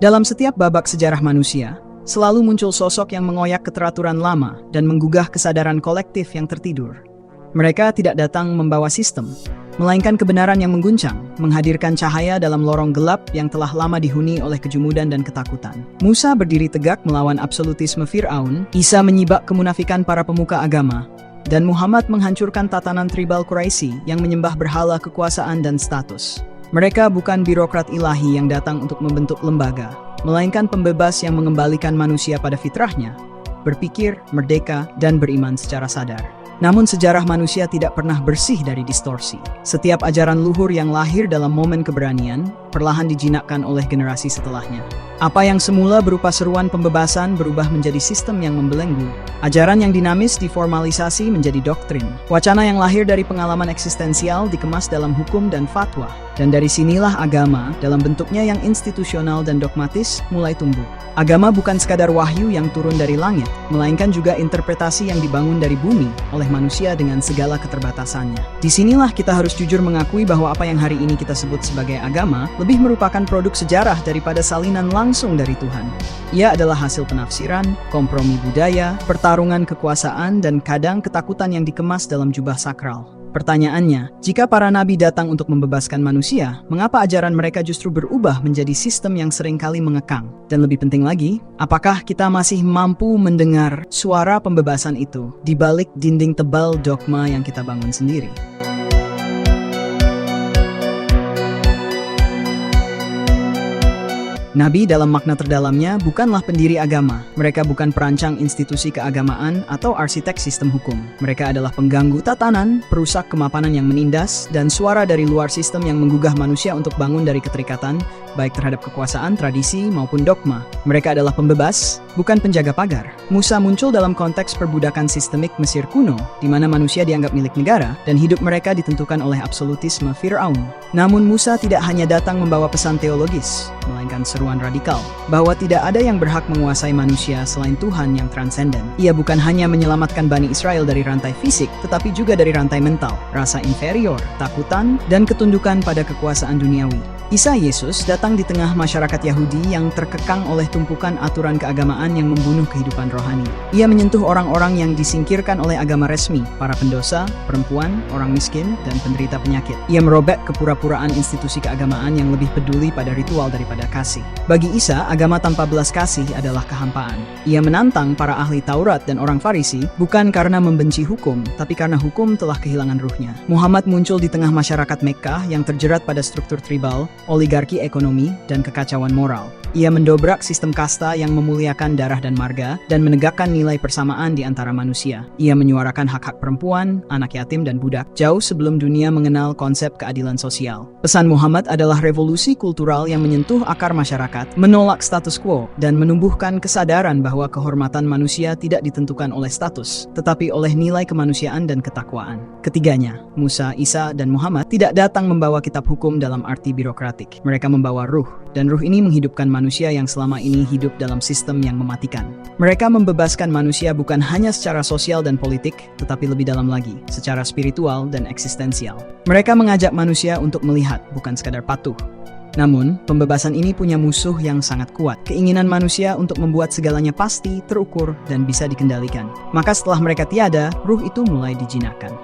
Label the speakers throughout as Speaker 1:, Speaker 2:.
Speaker 1: Dalam setiap babak sejarah manusia, selalu muncul sosok yang mengoyak keteraturan lama dan menggugah kesadaran kolektif yang tertidur. Mereka tidak datang membawa sistem, melainkan kebenaran yang mengguncang, menghadirkan cahaya dalam lorong gelap yang telah lama dihuni oleh kejumudan dan ketakutan. Musa berdiri tegak melawan absolutisme Fir'aun, Isa menyibak kemunafikan para pemuka agama, dan Muhammad menghancurkan tatanan tribal Quraisy yang menyembah berhala kekuasaan dan status. Mereka bukan birokrat ilahi yang datang untuk membentuk lembaga, melainkan pembebas yang mengembalikan manusia pada fitrahnya, berpikir, merdeka, dan beriman secara sadar. Namun sejarah manusia tidak pernah bersih dari distorsi. Setiap ajaran luhur yang lahir dalam momen keberanian, perlahan dijinakkan oleh generasi setelahnya. Apa yang semula berupa seruan pembebasan berubah menjadi sistem yang membelenggu. Ajaran yang dinamis diformalisasi menjadi doktrin. Wacana yang lahir dari pengalaman eksistensial dikemas dalam hukum dan fatwa. Dan dari sinilah agama, dalam bentuknya yang institusional dan dogmatis, mulai tumbuh. Agama bukan sekadar wahyu yang turun dari langit, melainkan juga interpretasi yang dibangun dari bumi oleh manusia dengan segala keterbatasannya. Disinilah kita harus jujur mengakui bahwa apa yang hari ini kita sebut sebagai agama, lebih merupakan produk sejarah daripada salinan langsung dari Tuhan. Ia adalah hasil penafsiran, kompromi budaya, pertarungan kekuasaan, dan kadang ketakutan yang dikemas dalam jubah sakral. Pertanyaannya, jika para nabi datang untuk membebaskan manusia, mengapa ajaran mereka justru berubah menjadi sistem yang seringkali mengekang? Dan lebih penting lagi, apakah kita masih mampu mendengar suara pembebasan itu di balik dinding tebal dogma yang kita bangun sendiri? Nabi dalam makna terdalamnya bukanlah pendiri agama. Mereka bukan perancang institusi keagamaan atau arsitek sistem hukum. Mereka adalah pengganggu tatanan, perusak kemapanan yang menindas, dan suara dari luar sistem yang menggugah manusia untuk bangun dari keterikatan, baik terhadap kekuasaan, tradisi, maupun dogma. Mereka adalah pembebas, bukan penjaga pagar. Musa muncul dalam konteks perbudakan sistemik Mesir kuno, di mana manusia dianggap milik negara, dan hidup mereka ditentukan oleh absolutisme Fir'aun. Namun Musa tidak hanya datang membawa pesan teologis, melainkan seruan radikal, bahwa tidak ada yang berhak menguasai manusia selain Tuhan yang transenden. Ia bukan hanya menyelamatkan Bani Israel dari rantai fisik, tetapi juga dari rantai mental, rasa inferior, takutan, dan ketundukan pada kekuasaan duniawi. Isa Yesus datang di tengah masyarakat Yahudi yang terkekang oleh tumpukan aturan keagamaan yang membunuh kehidupan rohani. Ia menyentuh orang-orang yang disingkirkan oleh agama resmi, para pendosa, perempuan, orang miskin, dan penderita penyakit. Ia merobek kepura-puraan institusi keagamaan yang lebih peduli pada ritual daripada kasih. Bagi Isa, agama tanpa belas kasih adalah kehampaan. Ia menantang para ahli Taurat dan orang Farisi bukan karena membenci hukum, tapi karena hukum telah kehilangan ruhnya. Muhammad muncul di tengah masyarakat Mekkah yang terjerat pada struktur tribal, oligarki ekonomi, dan kekacauan moral. Ia mendobrak sistem kasta yang memuliakan darah dan marga dan menegakkan nilai persamaan di antara manusia. Ia menyuarakan hak-hak perempuan, anak yatim, dan budak jauh sebelum dunia mengenal konsep keadilan sosial. Pesan Muhammad adalah revolusi kultural yang menyentuh akar masyarakat, menolak status quo, dan menumbuhkan kesadaran bahwa kehormatan manusia tidak ditentukan oleh status, tetapi oleh nilai kemanusiaan dan ketakwaan. Ketiganya, Musa, Isa, dan Muhammad, tidak datang membawa kitab hukum dalam arti birokratik. Mereka membawa ruh, dan ruh ini menghidupkan manusia yang selama ini hidup dalam sistem yang mematikan. Mereka membebaskan manusia bukan hanya secara sosial dan politik, tetapi lebih dalam lagi, secara spiritual dan eksistensial. Mereka mengajak manusia untuk melihat, bukan sekadar patuh. Namun, pembebasan ini punya musuh yang sangat kuat, keinginan manusia untuk membuat segalanya pasti, terukur, dan bisa dikendalikan. Maka setelah mereka tiada, ruh itu mulai dijinakkan.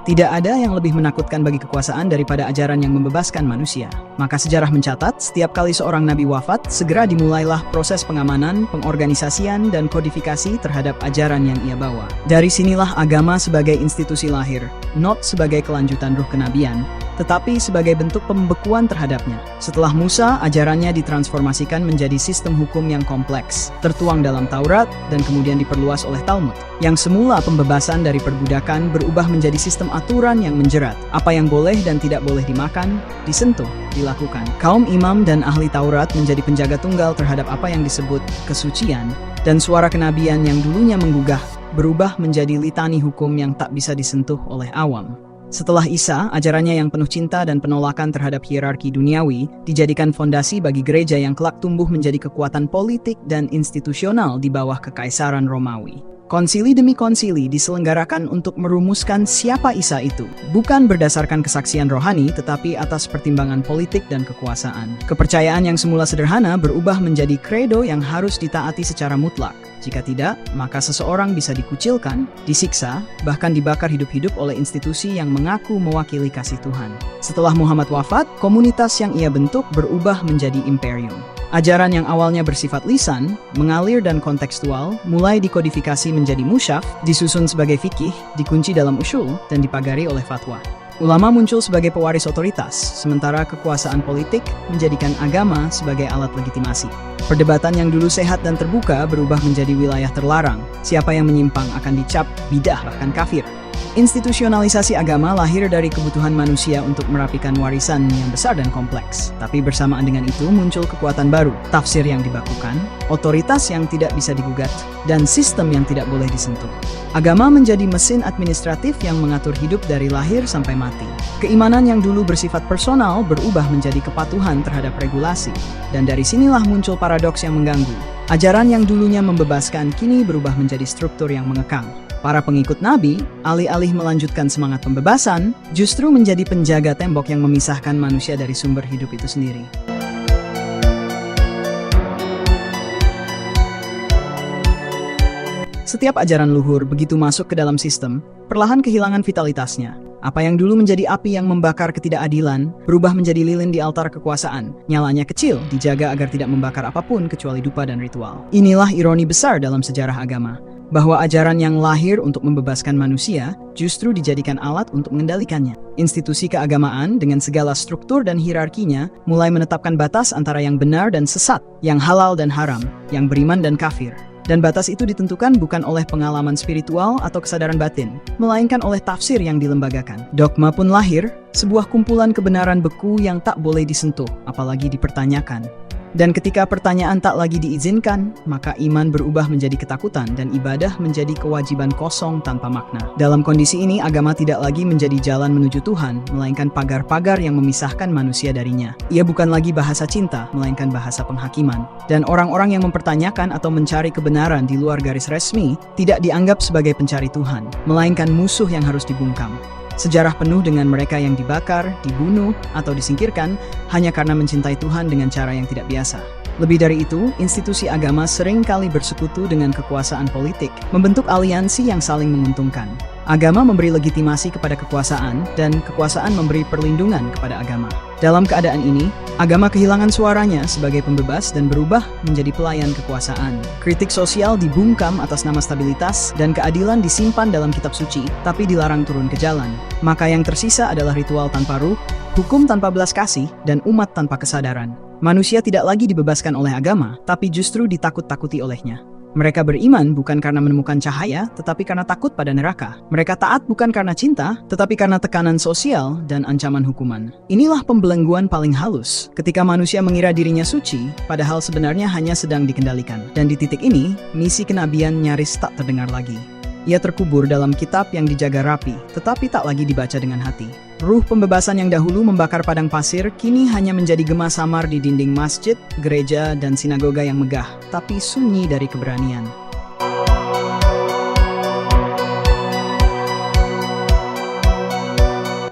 Speaker 1: Tidak ada yang lebih menakutkan bagi kekuasaan daripada ajaran yang membebaskan manusia. Maka sejarah mencatat, setiap kali seorang nabi wafat, segera dimulailah proses pengamanan, pengorganisasian, dan kodifikasi terhadap ajaran yang ia bawa. Dari sinilah agama sebagai institusi lahir, not sebagai kelanjutan ruh kenabian, tetapi sebagai bentuk pembekuan terhadapnya. Setelah Musa, ajarannya ditransformasikan menjadi sistem hukum yang kompleks, tertuang dalam Taurat, dan kemudian diperluas oleh Talmud. Yang semula pembebasan dari perbudakan berubah menjadi sistem aturan yang menjerat. Apa yang boleh dan tidak boleh dimakan, disentuh, dilakukan. Kaum imam dan ahli Taurat menjadi penjaga tunggal terhadap apa yang disebut kesucian, dan suara kenabian yang dulunya menggugah, berubah menjadi litani hukum yang tak bisa disentuh oleh awam. Setelah Isa, ajarannya yang penuh cinta dan penolakan terhadap hierarki duniawi dijadikan fondasi bagi gereja yang kelak tumbuh menjadi kekuatan politik dan institusional di bawah kekaisaran Romawi. Konsili demi konsili diselenggarakan untuk merumuskan siapa Isa itu, bukan berdasarkan kesaksian rohani tetapi atas pertimbangan politik dan kekuasaan. Kepercayaan yang semula sederhana berubah menjadi kredo yang harus ditaati secara mutlak. Jika tidak, maka seseorang bisa dikucilkan, disiksa, bahkan dibakar hidup-hidup oleh institusi yang mengaku mewakili kasih Tuhan. Setelah Muhammad wafat, komunitas yang ia bentuk berubah menjadi imperium. Ajaran yang awalnya bersifat lisan, mengalir dan kontekstual, mulai dikodifikasi menjadi musyaf, disusun sebagai fikih, dikunci dalam usyul, dan dipagari oleh fatwa. Ulama muncul sebagai pewaris otoritas, sementara kekuasaan politik menjadikan agama sebagai alat legitimasi. Perdebatan yang dulu sehat dan terbuka berubah menjadi wilayah terlarang. Siapa yang menyimpang akan dicap bidah bahkan kafir. Institusionalisasi agama lahir dari kebutuhan manusia untuk merapikan warisan yang besar dan kompleks. Tapi bersamaan dengan itu muncul kekuatan baru, tafsir yang dibakukan, otoritas yang tidak bisa digugat, dan sistem yang tidak boleh disentuh. Agama menjadi mesin administratif yang mengatur hidup dari lahir sampai mati. Keimanan yang dulu bersifat personal berubah menjadi kepatuhan terhadap regulasi. Dan dari sinilah muncul paradoks yang mengganggu. Ajaran yang dulunya membebaskan kini berubah menjadi struktur yang mengekang. Para pengikut Nabi, alih-alih melanjutkan semangat pembebasan, justru menjadi penjaga tembok yang memisahkan manusia dari sumber hidup itu sendiri. Setiap ajaran luhur begitu masuk ke dalam sistem, perlahan kehilangan vitalitasnya. Apa yang dulu menjadi api yang membakar ketidakadilan, berubah menjadi lilin di altar kekuasaan. Nyalanya kecil, dijaga agar tidak membakar apapun kecuali dupa dan ritual. Inilah ironi besar dalam sejarah agama. Bahwa ajaran yang lahir untuk membebaskan manusia justru dijadikan alat untuk mengendalikannya. Institusi keagamaan dengan segala struktur dan hierarkinya mulai menetapkan batas antara yang benar dan sesat, yang halal dan haram, yang beriman dan kafir. Dan batas itu ditentukan bukan oleh pengalaman spiritual atau kesadaran batin, melainkan oleh tafsir yang dilembagakan. Dogma pun lahir, sebuah kumpulan kebenaran beku yang tak boleh disentuh, apalagi dipertanyakan. Dan ketika pertanyaan tak lagi diizinkan, maka iman berubah menjadi ketakutan dan ibadah menjadi kewajiban kosong tanpa makna. Dalam kondisi ini, agama tidak lagi menjadi jalan menuju Tuhan, melainkan pagar-pagar yang memisahkan manusia darinya. Ia bukan lagi bahasa cinta, melainkan bahasa penghakiman. Dan orang-orang yang mempertanyakan atau mencari kebenaran di luar garis resmi, tidak dianggap sebagai pencari Tuhan, melainkan musuh yang harus dibungkam. Sejarah penuh dengan mereka yang dibakar, dibunuh, atau disingkirkan hanya karena mencintai Tuhan dengan cara yang tidak biasa. Lebih dari itu, institusi agama sering kali bersekutu dengan kekuasaan politik, membentuk aliansi yang saling menguntungkan. Agama memberi legitimasi kepada kekuasaan, dan kekuasaan memberi perlindungan kepada agama. Dalam keadaan ini, agama kehilangan suaranya sebagai pembebas dan berubah menjadi pelayan kekuasaan. Kritik sosial dibungkam atas nama stabilitas, dan keadilan disimpan dalam kitab suci, tapi dilarang turun ke jalan. Maka yang tersisa adalah ritual tanpa ruh, hukum tanpa belas kasih, dan umat tanpa kesadaran. Manusia tidak lagi dibebaskan oleh agama, tapi justru ditakut-takuti olehnya. Mereka beriman bukan karena menemukan cahaya, tetapi karena takut pada neraka. Mereka taat bukan karena cinta, tetapi karena tekanan sosial dan ancaman hukuman. Inilah pembelengguan paling halus, ketika manusia mengira dirinya suci, padahal sebenarnya hanya sedang dikendalikan. Dan di titik ini, misi kenabian nyaris tak terdengar lagi. Ia terkubur dalam kitab yang dijaga rapi, tetapi tak lagi dibaca dengan hati. Ruh pembebasan yang dahulu membakar padang pasir, kini hanya menjadi gema samar di dinding masjid, gereja, dan sinagoga yang megah, tapi sunyi dari keberanian.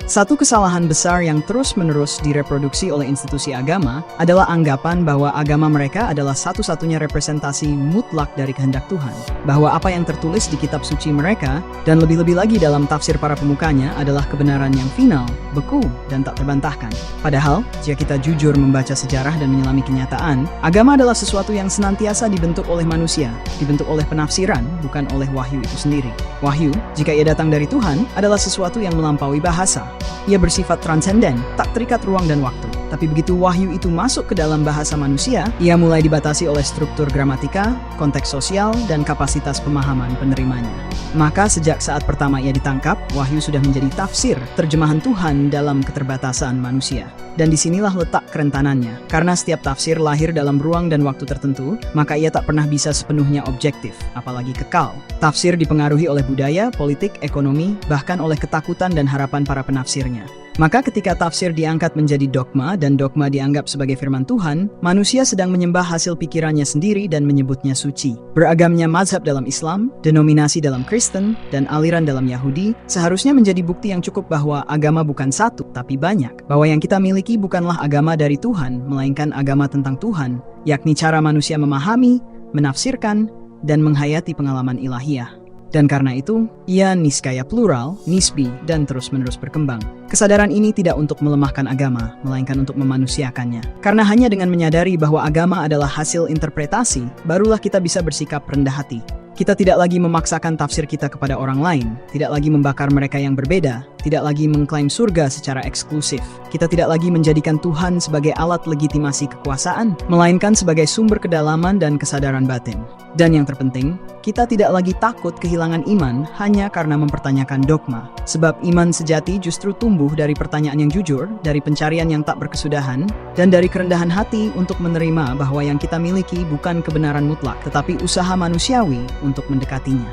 Speaker 1: Satu kesalahan besar yang terus-menerus direproduksi oleh institusi agama adalah anggapan bahwa agama mereka adalah satu-satunya representasi mutlak dari kehendak Tuhan. Bahwa apa yang tertulis di kitab suci mereka, dan lebih-lebih lagi dalam tafsir para pemukanya adalah kebenaran yang final, beku, dan tak terbantahkan. Padahal, jika kita jujur membaca sejarah dan menyelami kenyataan, agama adalah sesuatu yang senantiasa dibentuk oleh manusia, dibentuk oleh penafsiran, bukan oleh wahyu itu sendiri. Wahyu, jika ia datang dari Tuhan, adalah sesuatu yang melampaui bahasa. Ia bersifat transenden, tak terikat ruang dan waktu. Tapi begitu wahyu itu masuk ke dalam bahasa manusia, ia mulai dibatasi oleh struktur gramatika, konteks sosial, dan kapasitas pemahaman penerimanya. Maka sejak saat pertama ia ditangkap, wahyu sudah menjadi tafsir, terjemahan Tuhan dalam keterbatasan manusia. Dan disinilah letak kerentanannya. Karena setiap tafsir lahir dalam ruang dan waktu tertentu, maka ia tak pernah bisa sepenuhnya objektif, apalagi kekal. Tafsir dipengaruhi oleh budaya, politik, ekonomi, bahkan oleh ketakutan dan harapan para penafsirnya. Maka ketika tafsir diangkat menjadi dogma dan dogma dianggap sebagai firman Tuhan, manusia sedang menyembah hasil pikirannya sendiri dan menyebutnya suci. Beragamnya mazhab dalam Islam, denominasi dalam Kristen, dan aliran dalam Yahudi seharusnya menjadi bukti yang cukup bahwa agama bukan satu, tapi banyak. Bahwa yang kita miliki bukanlah agama dari Tuhan, melainkan agama tentang Tuhan, yakni cara manusia memahami, menafsirkan, dan menghayati pengalaman ilahiyah. Dan karena itu, ia niskaya plural, nisbi, dan terus-menerus berkembang. Kesadaran ini tidak untuk melemahkan agama, melainkan untuk memanusiakannya. Karena hanya dengan menyadari bahwa agama adalah hasil interpretasi, barulah kita bisa bersikap rendah hati. Kita tidak lagi memaksakan tafsir kita kepada orang lain, tidak lagi membakar mereka yang berbeda, tidak lagi mengklaim surga secara eksklusif. Kita tidak lagi menjadikan Tuhan sebagai alat legitimasi kekuasaan, melainkan sebagai sumber kedalaman dan kesadaran batin. Dan yang terpenting, kita tidak lagi takut kehilangan iman hanya karena mempertanyakan dogma. Sebab iman sejati justru tumbuh dari pertanyaan yang jujur, dari pencarian yang tak berkesudahan, dan dari kerendahan hati untuk menerima bahwa yang kita miliki bukan kebenaran mutlak, tetapi usaha manusiawi untuk mendekatinya.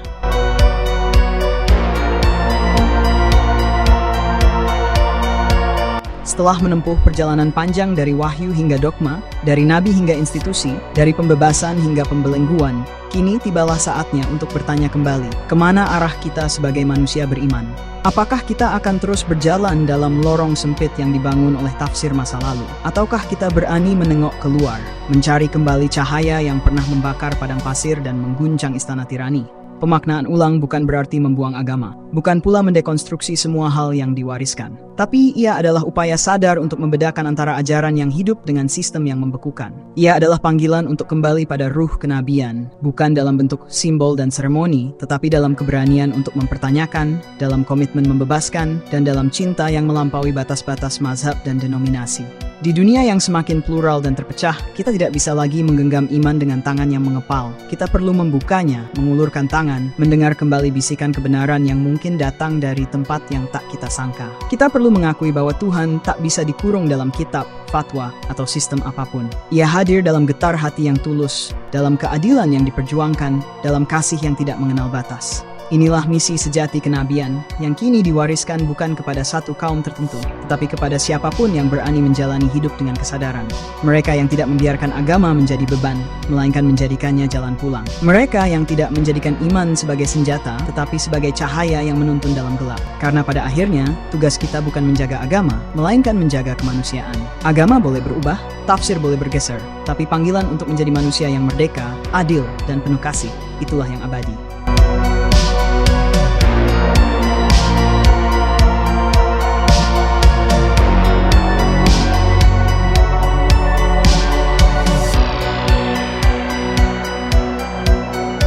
Speaker 1: Setelah menempuh perjalanan panjang dari wahyu hingga dogma, dari nabi hingga institusi, dari pembebasan hingga pembelengguan, kini tibalah saatnya untuk bertanya kembali, kemana arah kita sebagai manusia beriman? Apakah kita akan terus berjalan dalam lorong sempit yang dibangun oleh tafsir masa lalu? Ataukah kita berani menengok keluar, mencari kembali cahaya yang pernah membakar padang pasir dan mengguncang istana tirani? Pemaknaan ulang bukan berarti membuang agama, bukan pula mendekonstruksi semua hal yang diwariskan. Tapi ia adalah upaya sadar untuk membedakan antara ajaran yang hidup dengan sistem yang membekukan. Ia adalah panggilan untuk kembali pada ruh kenabian, bukan dalam bentuk simbol dan seremoni, tetapi dalam keberanian untuk mempertanyakan, dalam komitmen membebaskan, dan dalam cinta yang melampaui batas-batas mazhab dan denominasi. Di dunia yang semakin plural dan terpecah, kita tidak bisa lagi menggenggam iman dengan tangan yang mengepal. Kita perlu membukanya, mengulurkan tangan, mendengar kembali bisikan kebenaran yang mungkin datang dari tempat yang tak kita sangka. Kita perlu mengakui bahwa Tuhan tak bisa dikurung dalam kitab, fatwa, atau sistem apapun. Ia hadir dalam getar hati yang tulus, dalam keadilan yang diperjuangkan, dalam kasih yang tidak mengenal batas. Inilah misi sejati kenabian yang kini diwariskan bukan kepada satu kaum tertentu, tetapi kepada siapapun yang berani menjalani hidup dengan kesadaran. Mereka yang tidak membiarkan agama menjadi beban, melainkan menjadikannya jalan pulang. Mereka yang tidak menjadikan iman sebagai senjata, tetapi sebagai cahaya yang menuntun dalam gelap. Karena pada akhirnya, tugas kita bukan menjaga agama, melainkan menjaga kemanusiaan. Agama boleh berubah, tafsir boleh bergeser, tapi panggilan untuk menjadi manusia yang merdeka, adil, dan penuh kasih, itulah yang abadi.